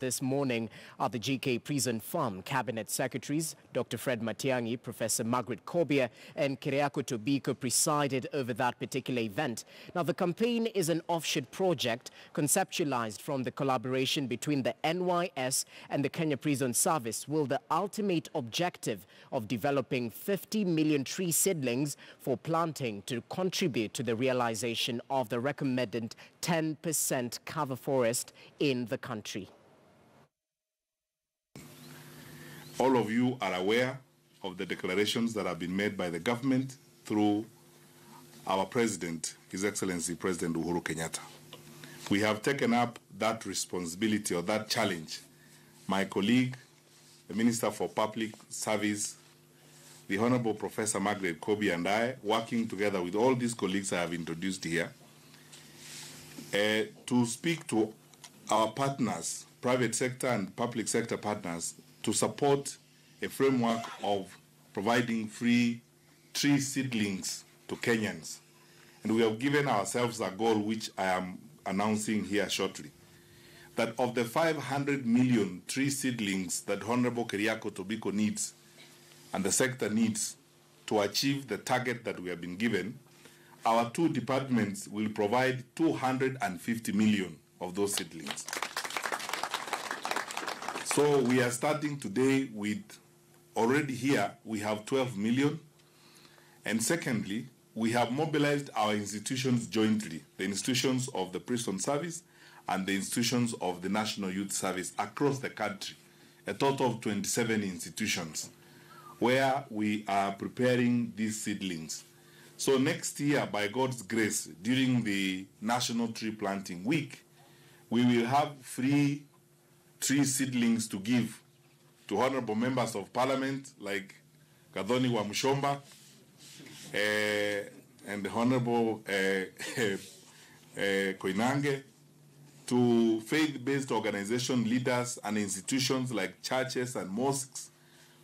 This morning are the GK Prison Farm Cabinet Secretaries, Dr. Fred Matiang'i, Professor Margaret Kobia and Keriako Tobiko presided over that particular event. Now, the campaign is an offshoot project conceptualized from the collaboration between the NYS and the Kenya Prison Service, with the ultimate objective of developing 50 million tree seedlings for planting to contribute to the realization of the recommended 10% cover forest in the country. All of you are aware of the declarations that have been made by the government through our President, His Excellency President Uhuru Kenyatta. We have taken up that responsibility or that challenge. My colleague, the Minister for Public Service, the Honorable Professor Margaret Kobia and I, working together with all these colleagues I have introduced here, to speak to our partners, private sector and public sector partners, to support a framework of providing free tree seedlings to Kenyans. And we have given ourselves a goal, which I am announcing here shortly, that of the 500 million tree seedlings that Honorable Keriako Tobiko needs and the sector needs to achieve the target that we have been given, our two departments will provide 250 million of those seedlings. So we are starting today with, already here, we have 12 million. And secondly, we have mobilized our institutions jointly, the institutions of the Prison Service and the institutions of the National Youth Service across the country, a total of 27 institutions, where we are preparing these seedlings. So next year, by God's grace, during the National Tree Planting Week, we will have free tree seedlings to give to honorable members of parliament like Kadhoni wa Mushomba and the honorable Koinange, to faith-based organization leaders and institutions like churches and mosques,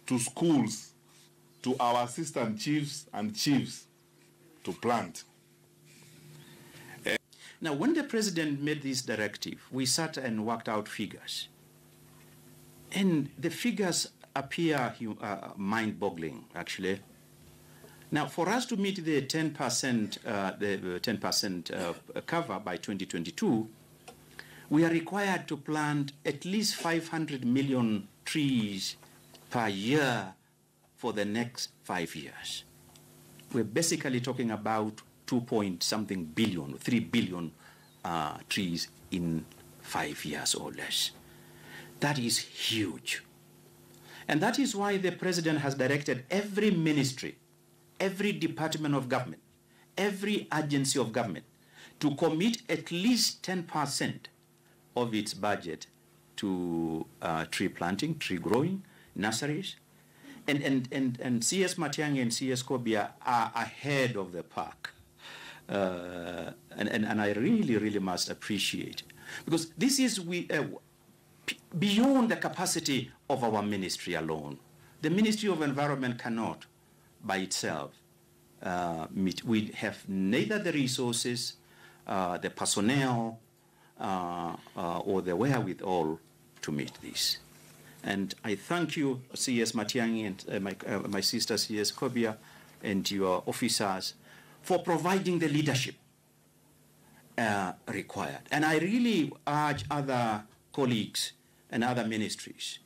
to schools, to our assistant chiefs and chiefs to plant. Now, when the president made this directive, we sat and worked out figures. And the figures appear mind-boggling, actually. Now, for us to meet the 10% cover by 2022, we are required to plant at least 500 million trees per year for the next 5 years. We're basically talking about 2-point-something billion, 3 billion trees in 5 years or less. That is huge. And that is why the president has directed every ministry, every department of government, every agency of government to commit at least 10% of its budget to tree planting, tree growing, nurseries. And CS Matiang'i and CS Kobia are ahead of the pack. And I really, really must appreciate, because this is beyond the capacity of our ministry alone. The Ministry of Environment cannot, by itself, meet. We have neither the resources, the personnel, or the wherewithal to meet this. And I thank you, CS Matiang'i and my sister CS Kobia and your officers for providing the leadership required. And I really urge other colleagues and other ministries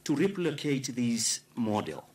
to replicate this model